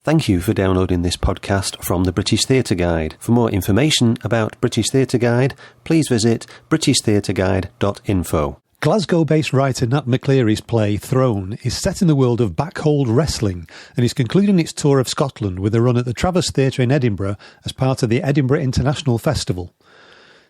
Thank you for downloading this podcast from the British Theatre Guide. For more information about British Theatre Guide, please visit britishtheatreguide.info. Glasgow-based writer Nat McCleary's play Throne is set in the world of backhold wrestling and is concluding its tour of Scotland with a run at the Traverse Theatre in Edinburgh as part of the Edinburgh International Festival.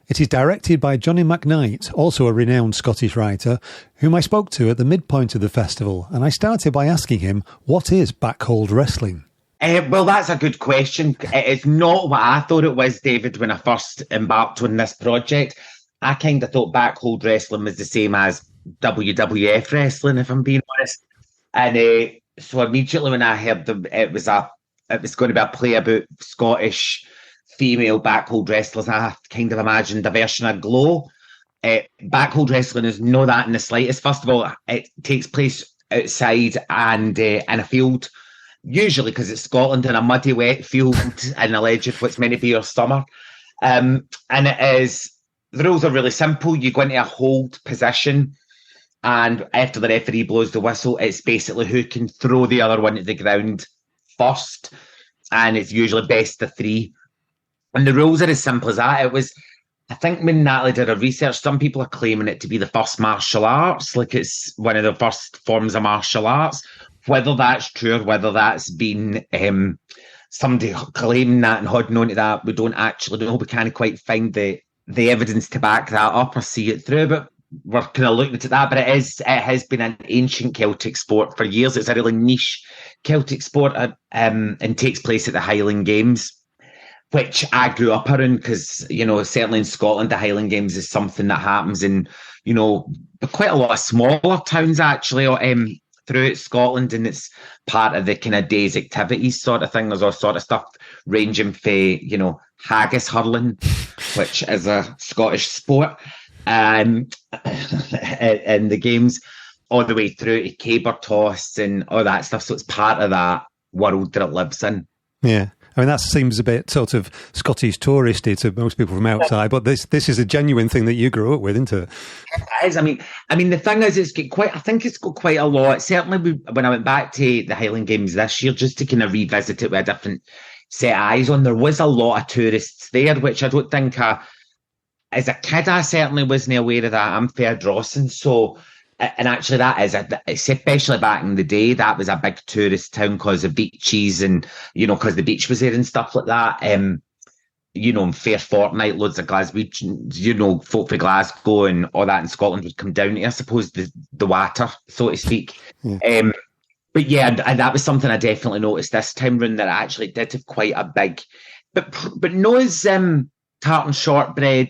It is directed by Johnny McKnight, also a renowned Scottish writer, whom I spoke to at the midpoint of the festival, and I started by asking him, what is backhold wrestling? Well, that's a good question. It's not what I thought it was, David, when I first embarked on this project. I kind of thought backhold wrestling was the same as WWF wrestling, if I'm being honest. And so immediately when I heard it was going to be a play about Scottish female backhold wrestlers, I kind of imagined a version of Glow. Backhold wrestling is not that in the slightest. First of all, it takes place outside and in a field, usually because it's Scotland, in a muddy, wet field in alleged what's meant to be your summer. And the rules are really simple. You go into a hold position, and after the referee blows the whistle, it's basically who can throw the other one to the ground first. And it's usually best of three. And the rules are as simple as that. I think when Natalie did her research, some people are claiming it to be the first martial arts, like it's one of the first forms of martial arts. Whether that's true or whether that's been somebody claiming that and holding on to that, we don't actually know. We can't quite find the evidence to back that up or see it through, but we're kind of looking at that. But it has been an ancient Celtic sport for years. It's a really niche Celtic sport and takes place at the Highland Games, which I grew up around because, certainly in Scotland, the Highland Games is something that happens in, quite a lot of smaller towns actually, throughout Scotland, and it's part of the kind of day's activities sort of thing. There's all sort of stuff ranging from, haggis hurling, which is a Scottish sport, and the games, all the way through to caber toss and all that stuff. So it's part of that world that it lives in. Yeah. I mean, that seems a bit sort of Scottish touristy to most people from outside, but this is a genuine thing that you grew up with, isn't it? It is. I mean, the thing is, I think it's got quite a lot. Certainly, when I went back to the Highland Games this year, just to kind of revisit it with a different set of eyes on, there was a lot of tourists there, which I don't think, as a kid, I certainly wasn't aware of that. I'm Fair-Drossing, so... And actually, that is, especially back in the day, that was a big tourist town because of beaches and, because the beach was there and stuff like that. In fair fortnight, loads of Glaswegians, folk from Glasgow and all that in Scotland would come down to, I suppose, the water, so to speak. Yeah. But yeah, and that was something I definitely noticed this time round, that I actually did have quite a big, but no as tartan shortbread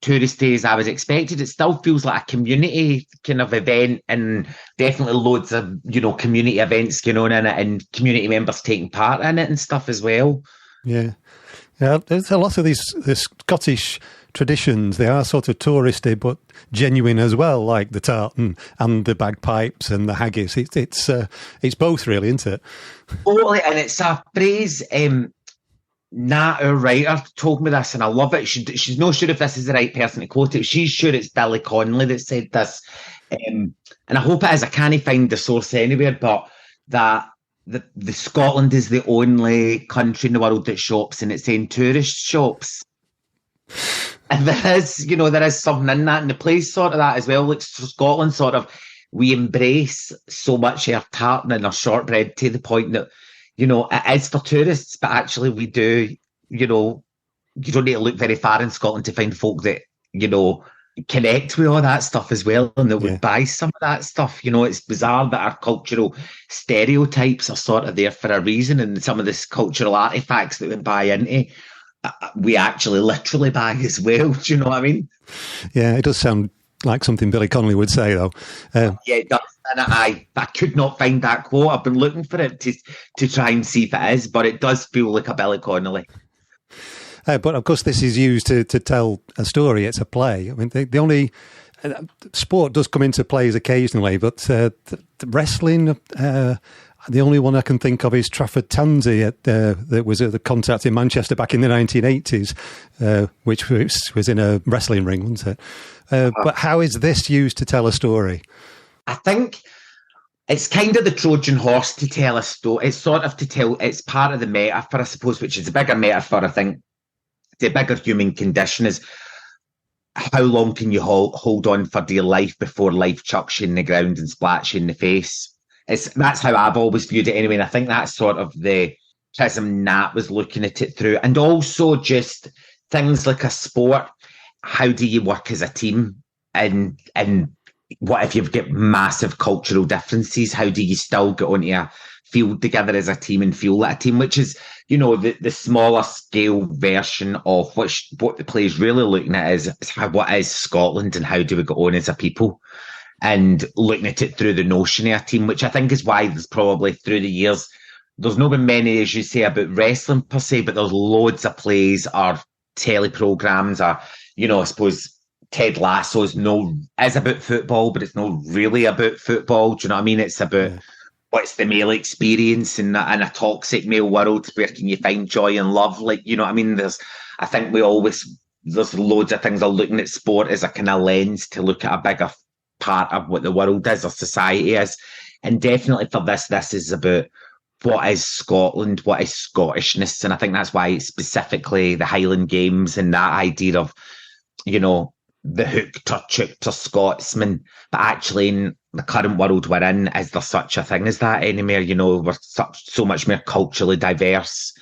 touristy as I was expected. It still feels like a community kind of event, and definitely loads of community events going on in it, and community members taking part in it and stuff as well. Yeah, there's a lot of the Scottish traditions. They are sort of touristy but genuine as well, like the tartan and the bagpipes and the haggis. It's both, really, isn't it? Totally, and it's a phrase. Nat, our writer, told me this, and I love it. She's not sure if this is the right person to quote it. She's sure it's Billy Connolly that said this, and I hope it is. I can't find the source anywhere, but that the Scotland is the only country in the world that shops in its own tourist shops. And there is something in that, and the place sort of that as well. Like Scotland, sort of, we embrace so much of our tartan and our shortbread to the point that, it is for tourists, but actually we do, you don't need to look very far in Scotland to find folk that, connect with all that stuff as well, and that would buy some of that stuff. It's bizarre that our cultural stereotypes are sort of there for a reason, and some of this cultural artifacts that we buy into, we actually literally buy as well. Do you know what I mean? Yeah, it does sound like something Billy Connolly would say, though. Yeah, it does. And I could not find that quote. I've been looking for it to try and see if it is, but it does feel like a Billy Connolly. But of course, this is used to tell a story. It's a play. I mean, the only sport does come into plays occasionally, but the wrestling, the only one I can think of is Trafford Tansy that was at the Contact in Manchester back in the 1980s, which was in a wrestling ring, wasn't it? But how is this used to tell a story? I think it's kind of the Trojan horse to tell a story. It's sort of to tell, it's part of the metaphor, I suppose, which is a bigger metaphor, I think. The bigger human condition is how long can you hold on for dear life before life chucks you in the ground and splats you in the face? That's how I've always viewed it anyway. And I think that's sort of the prism Nat was looking at it through. And also just things like a sport. How do you work as a team? And what if you've got massive cultural differences? How do you still get onto a field together as a team and feel like a team? Which is, you know, the smaller scale version of what the play is really looking at is what is Scotland and how do we get on as a people? And looking at it through the notion of a team, which I think is why there's probably through the years, there's not been many, as you say, about wrestling per se, but there's loads of plays or teleprograms or, you know, I suppose Ted Lasso is about football, but it's not really about football. Do you know what I mean? It's about what's the male experience in a toxic male world. Where can you find joy and love? Like, you know what I mean? There's loads of things are looking at sport as a kind of lens to look at a bigger part of what the world is or society is. And definitely for this is about what is Scotland, what is Scottishness. And I think that's why specifically the Highland Games and that idea of, you know, the hook to chook to Scotsman, but actually in the current world we're in, is there such a thing as that anymore? You know, we're so much more culturally diverse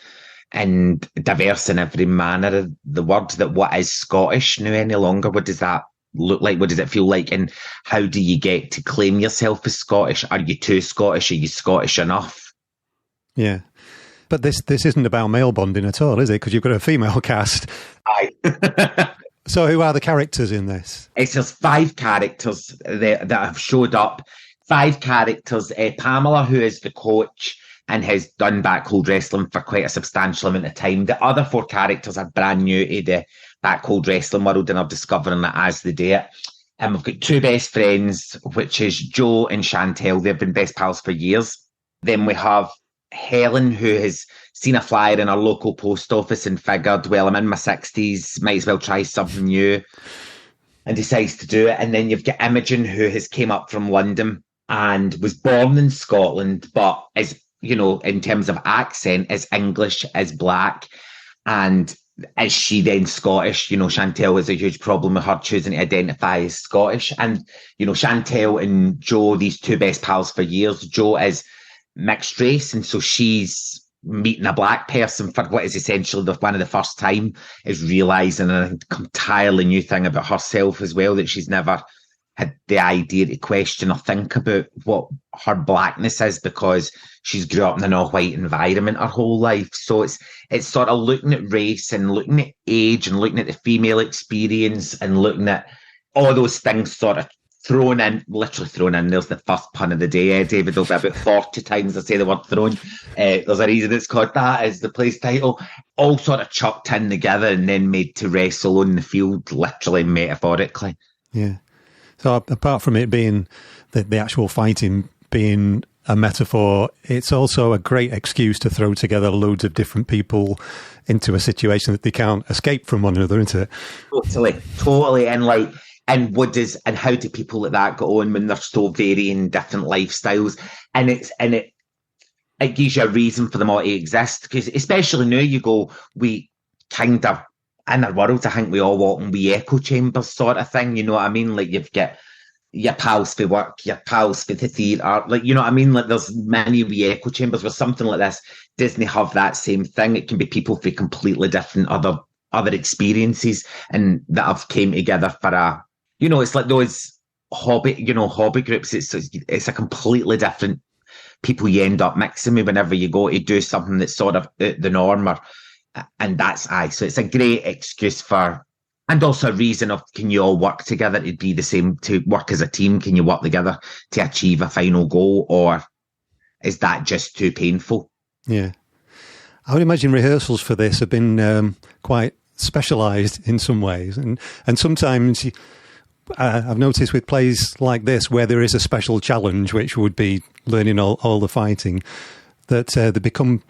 and diverse in every manner of the word, that what is Scottish now any longer? What does that look like? What does it feel like? And how do you get to claim yourself as Scottish? Are you too Scottish? Are you Scottish enough? Yeah. But this isn't about male bonding at all, is it? Because you've got a female cast. Aye. So who are the characters in this? It's just 5 characters that have showed up. 5 characters. Pamela, who is the coach and has done backhold wrestling for quite a substantial amount of time. The other 4 characters are brand new to the backhold wrestling world and are discovering it as they do it. And we've got 2 best friends, which is Joe and Chantel. They've been best pals for years. Then we have Helen, who has seen a flyer in our local post office and figured, well, I'm in my 60s, might as well try something new, and decides to do it. And then you've got Imogen, who has came up from London and was born in Scotland, but is, you know, in terms of accent, is English, is black. And is she then Scottish? You know, Chantel has a huge problem with her choosing to identify as Scottish. And, you know, Chantel and Joe, these 2 best pals for years. Joe is mixed race, and so she's meeting a black person for what is essentially one of the first time, is realising an entirely new thing about herself as well, that she's never had the idea to question or think about what her blackness is, because she's grew up in an all-white environment her whole life. So it's sort of looking at race and looking at age and looking at the female experience and looking at all those things sort of literally thrown in. There's the first pun of the day, David. There'll be about 40 times I say the word thrown. There's a reason it's called that, is the play's title. All sort of chucked in together and then made to wrestle on the field, literally, metaphorically. Yeah. So apart from it being the actual fighting being a metaphor, it's also a great excuse to throw together loads of different people into a situation that they can't escape from one another, isn't it? Totally. And how do people like that go on when they're so varying different lifestyles? And it gives you a reason for them all to exist, because especially now we kind of, in our world, I think we all walk in wee echo chambers sort of thing, you know what I mean? Like, you've got your pals for work, your pals for the theatre, like, you know what I mean? Like, there's many wee echo chambers. With something like this, Disney have that same thing. It can be people for completely different other experiences, and that have came together for a, you know, it's like those hobby groups. It's a completely different people you end up mixing with whenever you go to do something that's sort of the norm, and so it's a great excuse for, and also a reason of, can you all work together to be the same, to work as a team? Can you work together to achieve a final goal, or is that just too painful? Yeah. I would imagine rehearsals for this have been quite specialised in some ways, and sometimes I've noticed with plays like this, where there is a special challenge, which would be learning all the fighting, that they become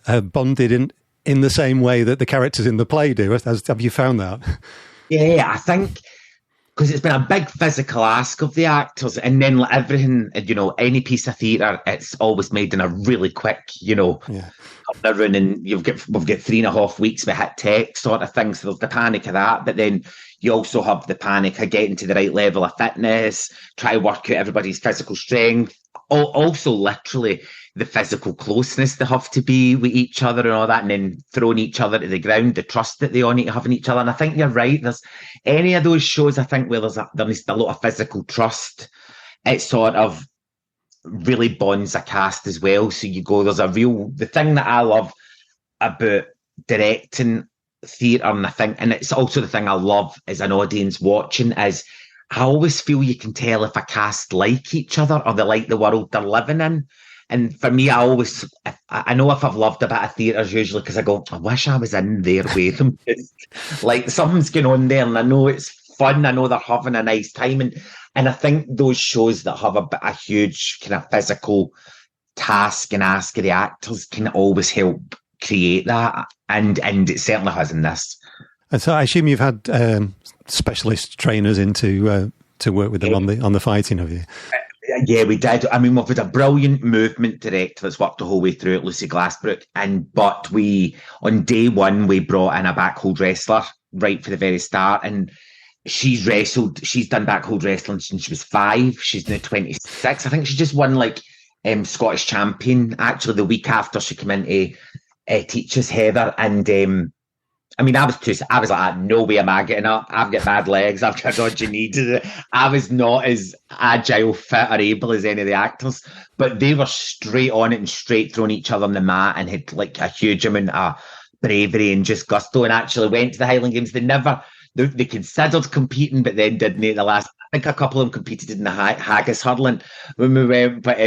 bonded in the same way that the characters in the play do. Have you found that? Yeah, I think because it's been a big physical ask of the actors, and then like, everything, any piece of theatre, it's always made in a really quick, turnaround, and we've got 3.5 weeks with hit tech sort of thing. So there's the panic of that, but then you also have the panic of getting to the right level of fitness, try to work out everybody's physical strength, also literally the physical closeness they have to be with each other and all that, and then throwing each other to the ground, the trust that they all need to have in each other. And I think you're right. There's any of those shows, I think, where there needs a lot of physical trust. It sort of really bonds a cast as well. So the thing that I love about directing theatre, and it's also the thing I love as an audience watching, is I always feel you can tell if a cast like each other or they like the world they're living in. And for me, I know if I've loved a bit of theatres usually because I go, I wish I was in there with them. Like something's going on there, and I know it's fun. I know they're having a nice time, and I think those shows that have a huge kind of physical task and ask of the actors can always help create that, and it certainly has in this. And so I assume you've had specialist trainers in to work with them on the fighting, have you? Yeah, we did. I mean, we've had a brilliant movement director that's worked the whole way through it, Lucy Glassbrook. But on day one, we brought in a backhold wrestler right for the very start. And she's done backhold wrestling since she was 5. She's now 26. I think she just won Scottish champion, actually, the week after she came in to teach us, Heather. And I mean, I was like, no way am I getting up. I've got bad legs. I've got dodgy knees. I was not as agile, fit, or able as any of the actors, but they were straight on it and straight throwing each other on the mat and had like a huge amount of bravery and just gusto, and actually went to the Highland Games. They considered competing, but then didn't at the last. I think a couple of them competed in the haggis hurling when we went, but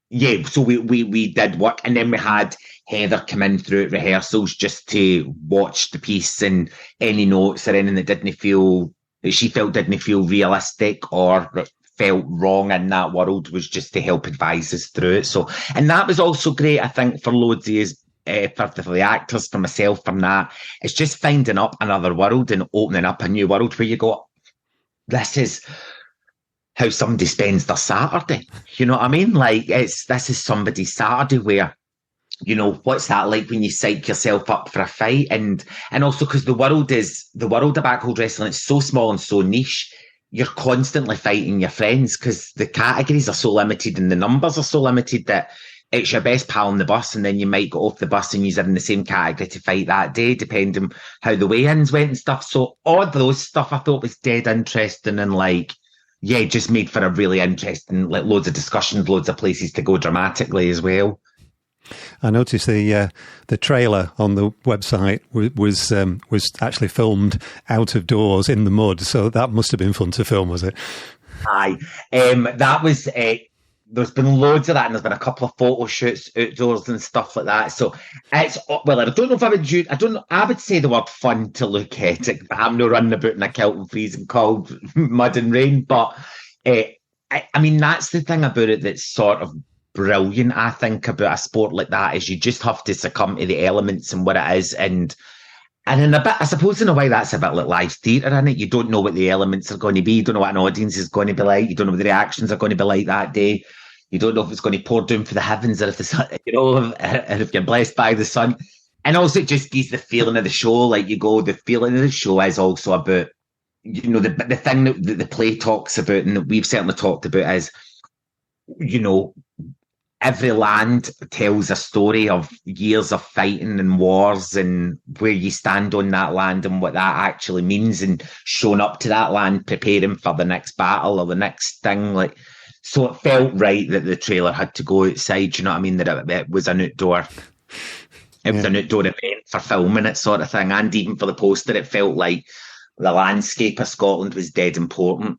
yeah, so we did work, and then we had Heather come in through at rehearsals just to watch the piece, and any notes or anything that she felt didn't feel realistic or felt wrong in that world was just to help advise us through it. So, and that was also great, I think, for loads of us, for the actors, for myself, from that. It's just finding up another world and opening up a new world where you go, this is how somebody spends their Saturday. You know what I mean? Like, this is somebody's Saturday where, what's that like when you psych yourself up for a fight? And also because the world of backhold wrestling, it's so small and so niche, you're constantly fighting your friends because the categories are so limited and the numbers are so limited that it's your best pal on the bus, and then you might go off the bus and you're in the same category to fight that day, depending on how the weigh-ins went and stuff. So all those stuff I thought was dead interesting, and just made for a really interesting, loads of discussions, loads of places to go dramatically as well. I noticed the trailer on the website was actually filmed out of doors in the mud, so that must have been fun to film, was it? Aye, that was. There's been loads of that, and there's been a couple of photo shoots outdoors and stuff like that. So it's, well, I don't know if I would say the word fun to look at it, but I'm not running about in a kilt and freezing cold mud and rain. But I mean, that's the thing about it that's sort of brilliant, I think, about a sport like that, is you just have to succumb to the elements and what it is. And in a bit, I suppose in a way, that's a bit like live theatre, isn't it? You don't know what the elements are going to be. You don't know what an audience is going to be like. You don't know what the reactions are going to be like that day. You don't know if it's going to pour down for the heavens or if the sun, and if you're blessed by the sun. And also it just gives the feeling of the show. The feeling of the show is also about, the thing that the play talks about, and that we've certainly talked about, is, every land tells a story of years of fighting and wars and where you stand on that land and what that actually means, and showing up to that land, preparing for the next battle or the next thing. So it felt right that the trailer had to go outside, you know what I mean? That it was an outdoor, was an outdoor event for filming it, sort of thing. And even for the poster, it felt like the landscape of Scotland was dead important.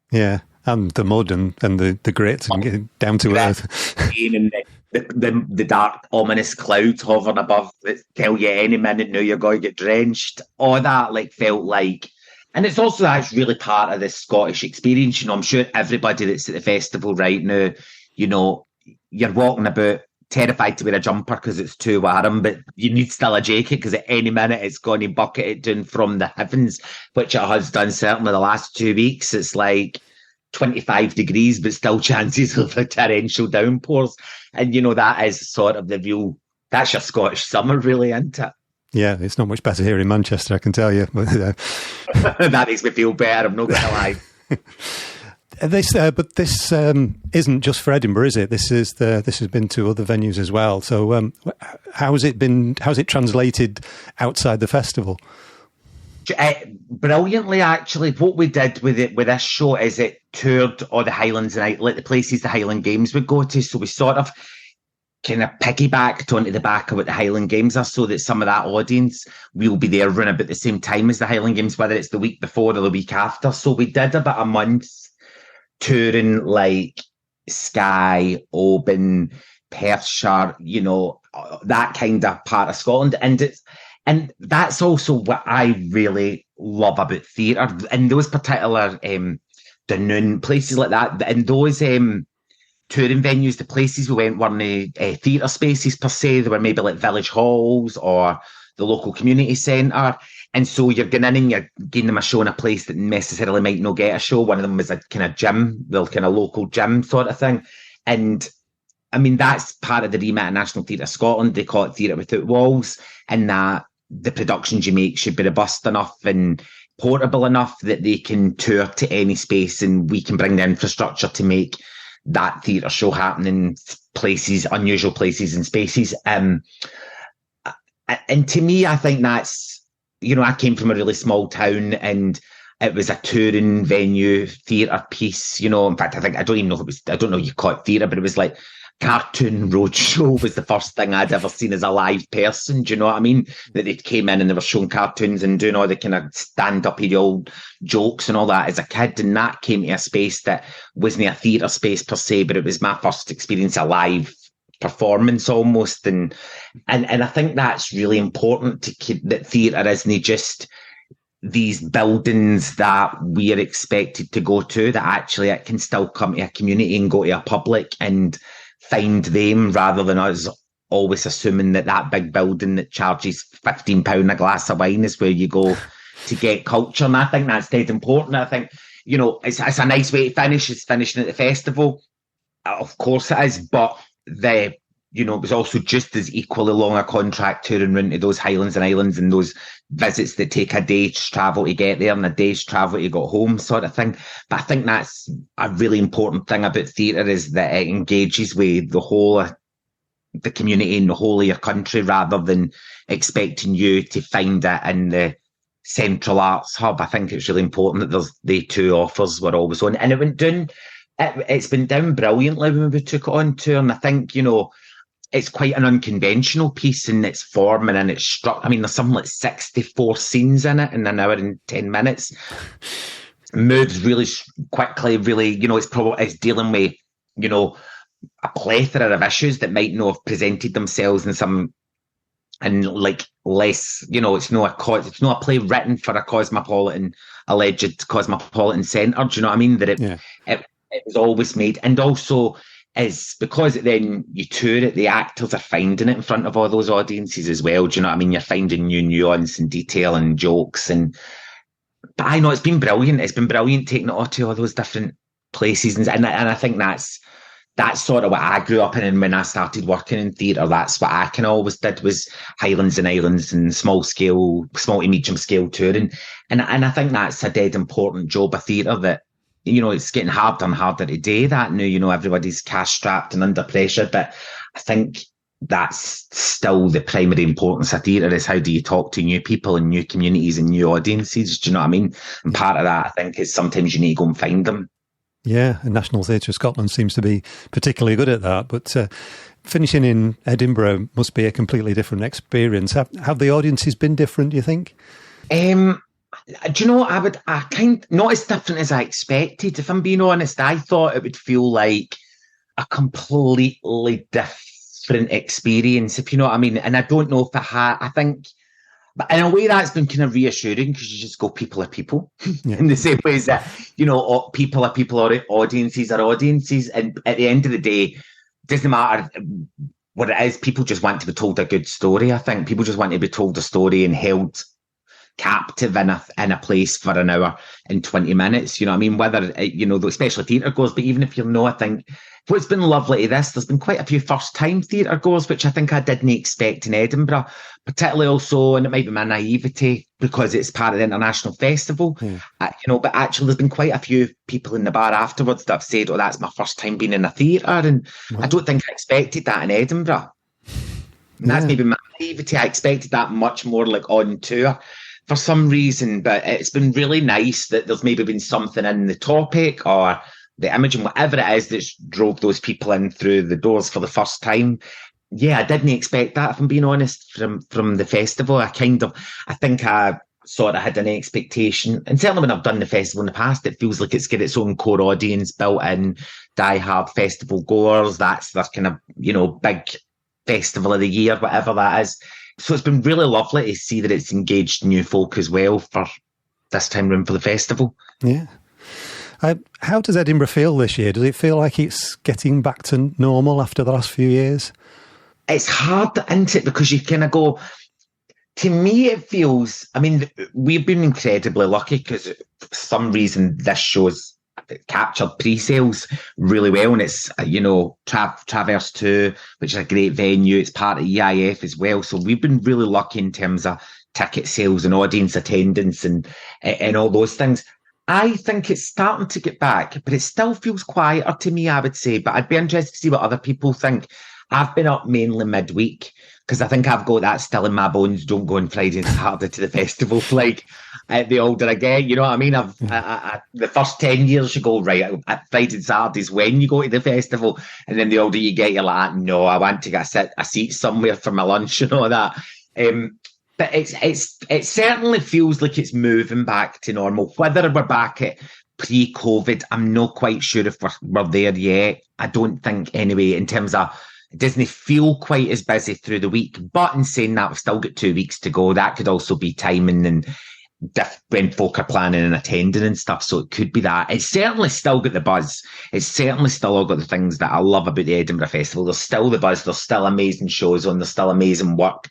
Yeah, and the mud and the grit and getting down to earth. And the dark, ominous clouds hovering above that tell you any minute now you're going to get drenched. All that felt like. And it's also that's really part of this Scottish experience. I'm sure everybody that's at the festival right now, you're walking about terrified to wear a jumper because it's too warm, but you need still a jacket because at any minute it's going to bucket it down from the heavens, which it has done certainly the last 2 weeks. It's like 25 degrees, but still chances of torrential downpours. And, that is sort of that's your Scottish summer, really, isn't it? Yeah, it's not much better here in Manchester, I can tell you. But, that makes me feel better, I'm not going to lie. But this isn't just for Edinburgh, is it? This has been to other venues as well. So how's it translated outside the festival? Brilliantly, actually. What we did with this show is it toured all the Highlands and like the places the Highland Games would go to. So we sort of kind of piggybacked onto the back of what the Highland Games are, so that some of that audience will be there around about the same time as the Highland Games, whether it's the week before or the week after. So we did about a month touring like Skye, Oban, Perthshire, that kind of part of Scotland. And that's also what I really love about theatre. And those particular Dunoon, places like that, and those touring venues, the places we went weren't theatre spaces per se. They were maybe like village halls or the local community centre. And so you're going in and you're giving them a show in a place that necessarily might not get a show. One of them was a kind of gym, the kind of local gym sort of thing. And I mean, that's part of the remit of National Theatre Scotland. They call it Theatre Without Walls, and that the productions you make should be robust enough and portable enough that they can tour to any space, and we can bring the infrastructure to make that theatre show happen in places, unusual places and spaces. And to me, I think that's, I came from a really small town and it was a touring venue, theatre piece, in fact, I don't even know if it was, I don't know if you call it theatre, but it was like cartoon roadshow was the first thing I'd ever seen as a live person. Do you know what I mean? That they came in and they were showing cartoons and doing all the kind of stand-up old jokes and all that as a kid. And that came to a space that wasn't a theatre space per se, but it was my first experience of live performance almost. And I think that's really important to keep, that theatre isn't just these buildings that we are expected to go to, that actually it can still come to a community and go to a public and find them, rather than us always assuming that big building that charges £15 a glass of wine is where you go to get culture. And I think that's dead important. I think, it's a nice way to finish. It's finishing at the festival. Of course it is, but it was also just as equally long a contract touring around to those Highlands and Islands and those visits that take a day's travel to get there and a day's travel to go home, sort of thing. But I think that's a really important thing about theatre, is that it engages with the whole of the community and the whole of your country, rather than expecting you to find it in the central arts hub. I think it's really important that there's the two offers were always on, and it went down. It's been down brilliantly when we took it on tour, and I think it's quite an unconventional piece in its form and in its structure. I mean, there's something like 64 scenes in it in an hour and 10 minutes. Moves really quickly, really, it's dealing with, a plethora of issues that might not have presented themselves in some, and like less, it's not a play written for a alleged cosmopolitan centre. Do you know what I mean? That it was always made. And also, is because then you tour it, the actors are finding it in front of all those audiences as well. Do you know what I mean? You're finding new nuance and detail and jokes. But I know it's been brilliant. It's been brilliant taking it all to all those different places. And I think that's sort of what I grew up in. And when I started working in theatre, that's what I kind of always did, was Highlands and Islands and small to medium scale touring. And I think that's a dead important job of theatre that, it's getting harder and harder today, that now, everybody's cash strapped and under pressure. But I think that's still the primary importance of theatre, is how do you talk to new people and new communities and new audiences? Do you know what I mean? And part of that, I think, is sometimes you need to go and find them. Yeah, and National Theatre Scotland seems to be particularly good at that. But finishing in Edinburgh must be a completely different experience. Have the audiences been different, do you think? Do you know what? Not as different as I expected. If I'm being honest, I thought it would feel like a completely different experience, if you know what I mean. And I don't know if I think, but in a way that's been kind of reassuring, because you just go, people are people. Yeah. In the same way as that, people are people, or audiences are audiences. And at the end of the day, it doesn't matter what it is, people just want to be told a good story. I think people just want to be told a story and held captive in a place for an hour and 20 minutes. You know what I mean? Whether, especially theatre goers, but even if you're not, I think what's been lovely to this, there's been quite a few first-time theatre goers, which I think I didn't expect in Edinburgh, particularly also, and it might be my naivety, because it's part of the International Festival, but actually there's been quite a few people in the bar afterwards that have said, oh, that's my first time being in a theatre, and I don't think I expected that in Edinburgh. And that's maybe my naivety. I expected that much more like on tour for some reason, but it's been really nice that there's maybe been something in the topic or the image and whatever it is that drove those people in through the doors for the first time. Yeah, I didn't expect that, if I'm being honest, from the festival. I think I sort of had an expectation, and certainly when I've done the festival in the past, it feels like it's got its own core audience built in, die-hard festival goers. That's their kind of, big festival of the year, whatever that is. So it's been really lovely to see that it's engaged new folk as well for this time round for the festival. Yeah. How does Edinburgh feel this year? Does it feel like it's getting back to normal after the last few years? It's hard, isn't it? Because you kind of go, to me, it feels, I mean, we've been incredibly lucky because for some reason this show's captured pre-sales really well, and it's Traverse 2, which is a great venue. It's part of EIF as well, so we've been really lucky in terms of ticket sales and audience attendance and all those things. I think it's starting to get back, but it still feels quieter to me, I would say. But I'd be interested to see what other people think. I've been up mainly midweek because I think I've got that still in my bones. Don't go on Friday and Saturday to the festival. Like, the older I get, you know what I mean? The first 10 years you go, right, at Friday and Saturdays when you go to the festival, and then the older you get, you're like, no, I want to get a seat somewhere for my lunch and all that. But it certainly feels like it's moving back to normal. Whether we're back at pre-COVID, I'm not quite sure if we're there yet. I don't think anyway, in terms of, it doesn't feel quite as busy through the week. But in saying that, we've still got 2 weeks to go. That could also be timing and when folk are planning and attending and stuff. So it could be that. It's certainly still got the buzz. It's certainly still all got the things that I love about the Edinburgh Festival. There's still the buzz. There's still amazing shows on. There's still amazing work.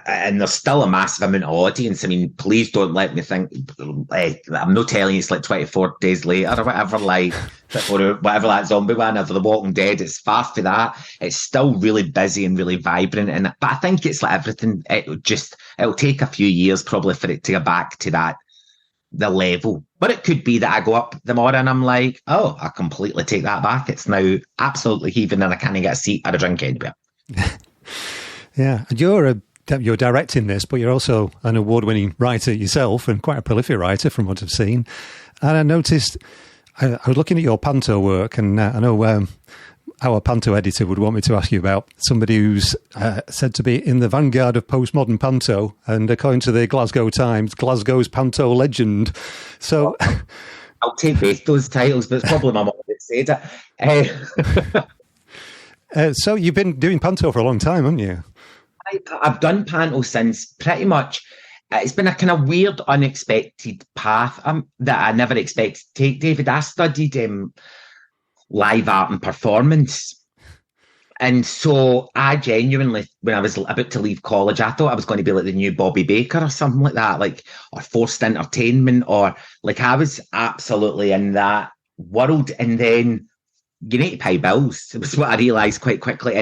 And there's still a massive amount of audience. I mean, please don't let me think, I'm not telling you it's like 24 days later or whatever, like, or whatever that zombie one, or The Walking Dead. It's far for that. It's still really busy and really vibrant. But I think it's like everything. It'll take a few years probably for it to get back to the level. But it could be that I go up tomorrow and I'm like, oh, I completely take that back. It's now absolutely heaving and I can't get a seat or a drink anywhere. Yeah. And you're directing this, but you're also an award-winning writer yourself, and quite a prolific writer from what I've seen. And I noticed, I was looking at your panto work, and I know our panto editor would want me to ask you about somebody who's said to be in the vanguard of postmodern panto, and according to the Glasgow Times, Glasgow's panto legend. So I'll take both those titles, but it's probably my mum that said it. So you've been doing panto for a long time, haven't you? I've done panto since pretty much. It's been a kind of weird, unexpected path that I never expected to take, David. I studied live art and performance. And so I genuinely, when I was about to leave college, I thought I was going to be like the new Bobby Baker or something like that, like, or forced entertainment, or like I was absolutely in that world. And then you need to pay bills. It was what I realised quite quickly.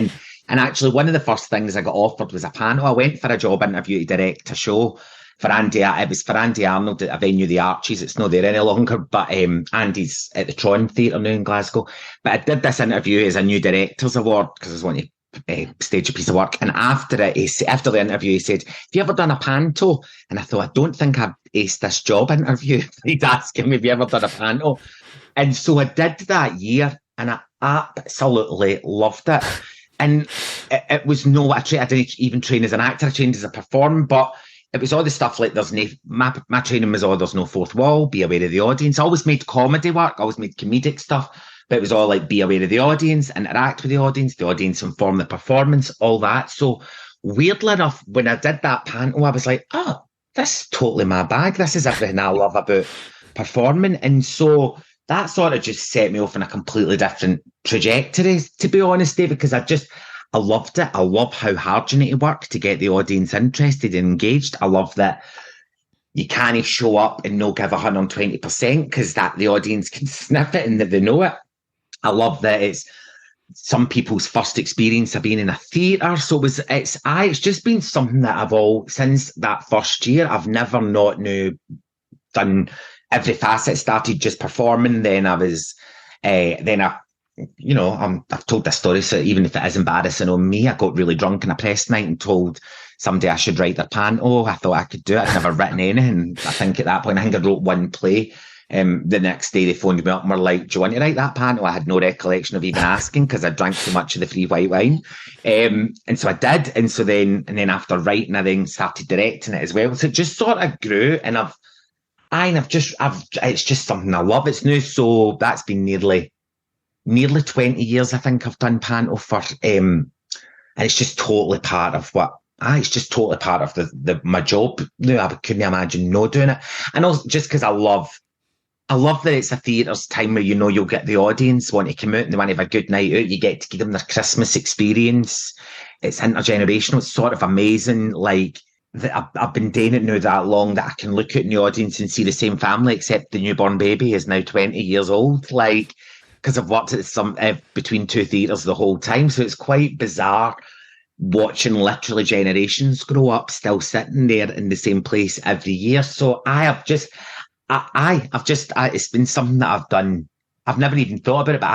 And actually, one of the first things I got offered was a panto. I went for a job interview to direct a show for Andy. It was for Andy Arnold at a venue, the Archies. It's not there any longer, but Andy's at the Tron Theatre now in Glasgow. But I did this interview as a new director's award because I was wanting to stage a piece of work. And after the interview, he said, "Have you ever done a panto?" And I thought, I don't think I've aced this job interview. He'd asking me, "Have you ever done a panto?" And so I did that year, and I absolutely loved it. And it was I didn't even train as an actor. I trained as a performer, but it was all the stuff like my training was all, there's no fourth wall, be aware of the audience. I always made comedy work, I always made comedic stuff, but it was all like be aware of the audience, interact with the audience inform the performance, all that. So weirdly enough, when I did that panto, I was like, oh, this is totally my bag. This is everything I love about performing. And so that sort of just set me off in a completely different trajectory, to be honest, David, because I loved it. I love how hard you need to work to get the audience interested and engaged. I love that you can't show up and no give 120% because that the audience can sniff it and that they know it. I love that it's some people's first experience of being in a theatre. So it's just been something that since that first year, I've never not done every facet. Started just performing, then I was, I've told this story, so even if it is embarrassing on me, I got really drunk in a press night and told somebody I should write their panto. I thought I could do it. I'd never written anything. I think at that point, I wrote one play. The next day they phoned me up and were like, do you want to write that panto? I had no recollection of even asking because I drank too much of the free white wine. And so I did. And then after writing, I then started directing it as well. So it just sort of grew, and it's just something I love. It's new. So that's been nearly 20 years, I think I've done panto for, and it's just totally part of it's just totally part of my job. No, I couldn't imagine no doing it. And also just because I love that it's a theatre's time where, you'll get the audience want to come out and they want to have a good night out. You get to give them their Christmas experience. It's intergenerational. It's sort of amazing. Like, I've been doing it now that long that I can look out in the audience and see the same family, except the newborn baby is now 20 years old. Like, because I've worked at between two theatres the whole time. So it's quite bizarre watching literally generations grow up, still sitting there in the same place every year. So it's been something that I've done. I've never even thought about it, but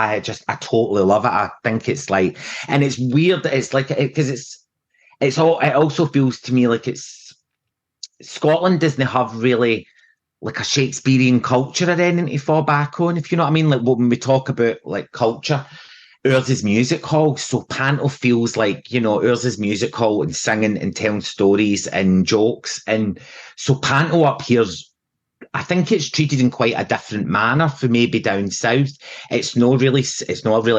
I totally love it. I think it's like, and it's weird that it's like, because it also feels to me like Scotland doesn't have really like a Shakespearean culture or anything to fall back on, if you know what I mean. Like, when we talk about like culture, ours is music hall. So panto feels like, ours is music hall and singing and telling stories and jokes. And so panto up here's, I think it's treated in quite a different manner for maybe down south. It's not really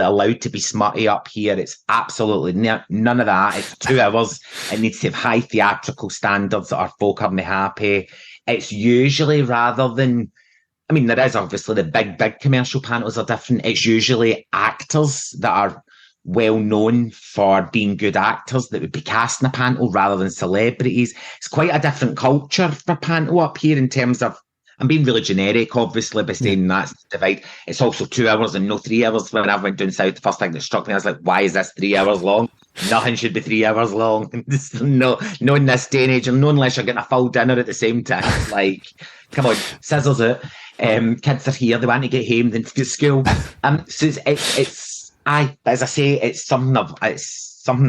allowed to be smutty up here. It's absolutely none of that. It's 2 hours. It needs to have high theatrical standards that our folk aren't happy. It's usually, rather than, I mean, there is obviously the big commercial pantos are different. It's usually actors that are well known for being good actors that would be cast in a panto rather than celebrities. It's quite a different culture for panto up here in terms of, I'm being really generic, obviously, by saying that's the divide. It's also 2 hours and no 3 hours. When I went down south, the first thing that struck me, I was like, why is this 3 hours long? Nothing should be 3 hours long. No, in this day and age, and no unless you're getting a full dinner at the same time. Like, come on, scissors out. Kids are here, they want to get home, then to school. So as I say, it's something I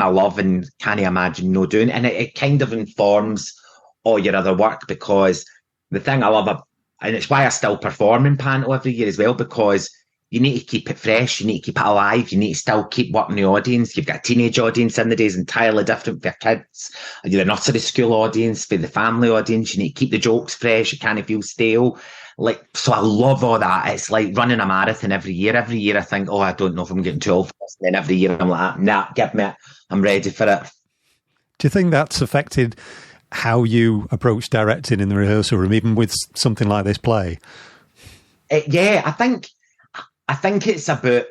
love and can't imagine no doing. And it kind of informs all your other work, because the thing I love, and it's why I still perform in panto every year as well, because you need to keep it fresh, you need to keep it alive, you need to still keep working the audience. You've got a teenage audience in the days, entirely different for your kids. You're a nursery school audience, for the family audience, you need to keep the jokes fresh, you can't feel stale. Like, so I love all that. It's like running a marathon every year. Every year I think, I don't know if I'm getting too old for this. And then every year I'm like, nah, give me it. I'm ready for it. Do you think that's affected how you approach directing in the rehearsal room, even with something like this play? Yeah, I think it's about,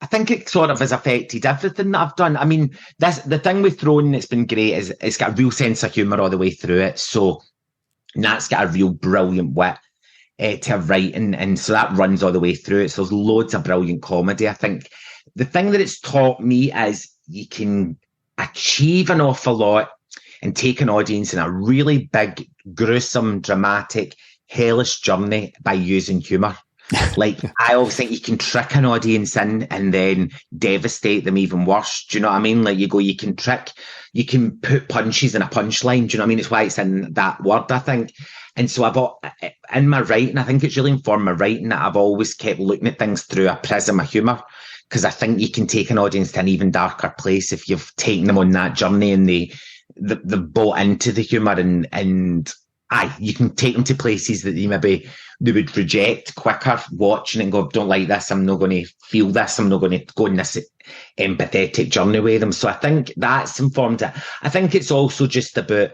I think it sort of has affected everything that I've done. I mean, the thing with Throne that's been great is it's got a real sense of humour all the way through it. So Nat's got a real brilliant wit to have writing, and so that runs all the way through it. So there's loads of brilliant comedy. I think the thing that it's taught me is you can achieve an awful lot and take an audience in a really big, gruesome, dramatic, hellish journey by using humour. Like, I always think you can trick an audience in and then devastate them even worse. Do you know what I mean? Like, you can put punches in a punchline. Do you know what I mean? It's why it's in that word, I think. And so in my writing, I think it's really informed my writing that I've always kept looking at things through a prism of humour, because I think you can take an audience to an even darker place if you've taken them on that journey and they bought into the humour, and you can take them to places that they would reject quicker watching and go, don't like this, I'm not going to feel this, I'm not going to go on this empathetic journey with them. So I think that's informed it. I think it's also just about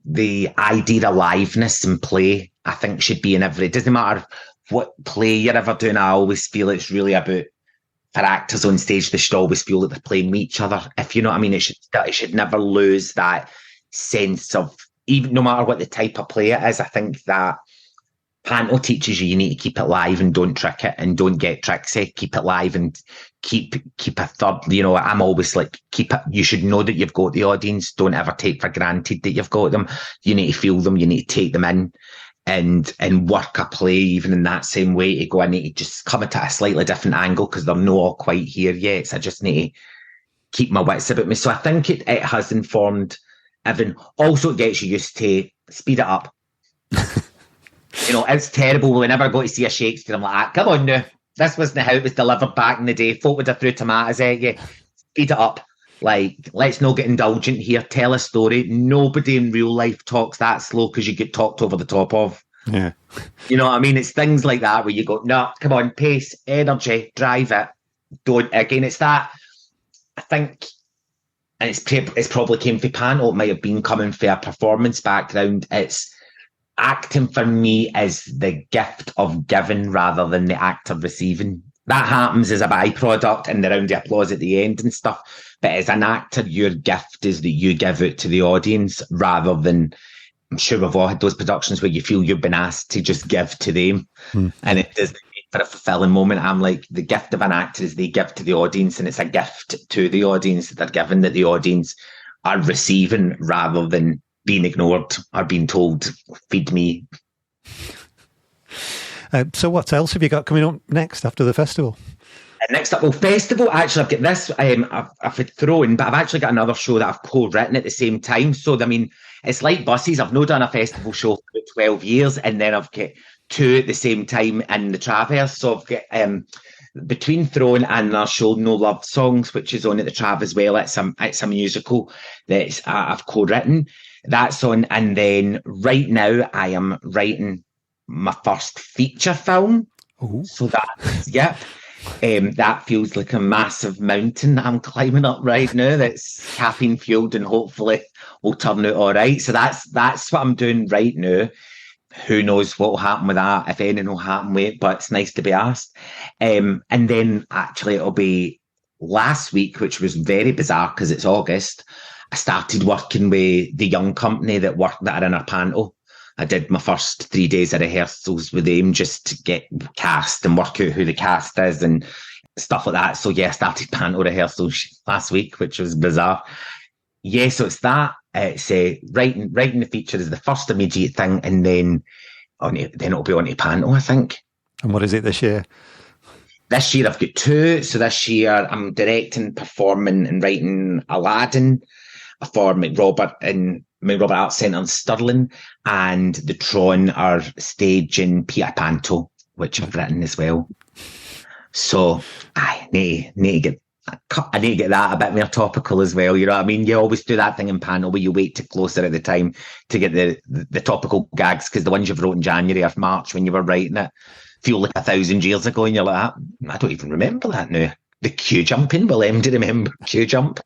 the idea of aliveness in play. I think should be in it doesn't matter what play you're ever doing. I always feel it's really about for actors on stage, they should always feel that they're playing with each other. If you know what I mean, it should never lose that sense of, even no matter what the type of play it is. I think that panto teaches you need to keep it live and don't trick it and don't get tricksy. Keep it live and keep a third. You know, I'm always like, keep it. You should know that you've got the audience. Don't ever take for granted that you've got them. You need to feel them. You need to take them in and work a play even in that same way, to go, I need to just come at it a slightly different angle because they're not all quite here yet. So I just need to keep my wits about me. So I think it has informed everything. Also, it gets you used to speed it up. You know, it's terrible whenever I go to see a Shakespeare, I'm like, come on now, this wasn't how it was delivered back in the day. Folk would have threw tomatoes at you. Speed it up. Like, let's not get indulgent here. Tell a story. Nobody in real life talks that slow because you get talked over the top of. Yeah. You know what I mean? It's things like that where you go, no, come on, pace, energy, drive it. Don't. Again, it's that, I think, and it's probably came from panto. It might have been coming from a performance background. It's acting for me is the gift of giving rather than the act of receiving. That happens as a byproduct and the round of applause at the end and stuff. But as an actor, your gift is that you give it to the audience rather than, I'm sure we've all had those productions where you feel you've been asked to just give to them. And it doesn't make for a fulfilling moment. I'm like, the gift of an actor is they give to the audience, and it's a gift to the audience that they're given, that the audience are receiving rather than being ignored or being told, feed me. So what else have you got coming up next after the festival? Next up, well, festival, actually, I've got this, I've had thrown, but I've actually got another show that I've co-written at the same time. So, I mean, it's like buses. I've not done a festival show for 12 years, and then I've got two at the same time in the Traverse. So I've got, between Throne and our show No Love Songs, which is on at the Trav as well, it's a musical that I've co-written. That's on, and then right now I am writing my first feature film. Ooh. So that feels like a massive mountain that I'm climbing up right now. That's caffeine fueled and hopefully will turn out all right. So that's what I'm doing right now. Who knows what will happen with that, if anything will happen with it, but it's nice to be asked. And then actually it'll be last week, which was very bizarre because it's August. I started working with the young company that are in our panto. I did my first 3 days of rehearsals with them just to get cast and work out who the cast is and stuff like that. So yeah, I started panto rehearsals last week, which was bizarre. Yeah, so it's that. It's writing the feature is the first immediate thing, and then it'll be on to panto, I think. And what is it this year? This year I've got two. So this year I'm directing, performing and writing Aladdin for McRobert Arts Centre in Stirling, and the Tron are staging Peter Panto, which I've written as well. So I need to get that a bit more topical as well. You know what I mean? You always do that thing in panto where you wait till closer at the time to get the topical gags, because the ones you've wrote in January or March when you were writing it feel like 1,000 years ago, and you're like, I don't even remember that now. The queue jumping, will MD remember queue jump?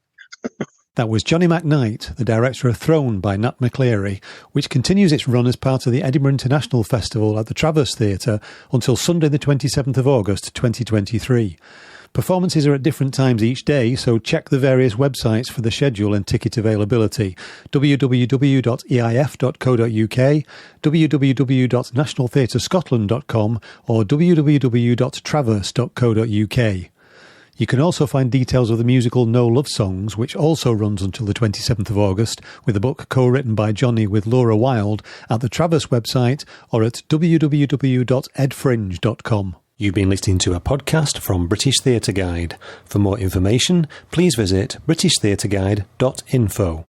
That was Johnny McKnight, the director of Throne by Nat McCleary, which continues its run as part of the Edinburgh International Festival at the Traverse Theatre until Sunday the 27th of August 2023. Performances are at different times each day, so check the various websites for the schedule and ticket availability: www.eif.co.uk, www.nationaltheatrescotland.com or www.traverse.co.uk. You can also find details of the musical No Love Songs, which also runs until the 27th of August, with a book co-written by Johnny with Laura Wilde, at the Traverse website or at www.edfringe.com. You've been listening to a podcast from British Theatre Guide. For more information, please visit britishtheatreguide.info.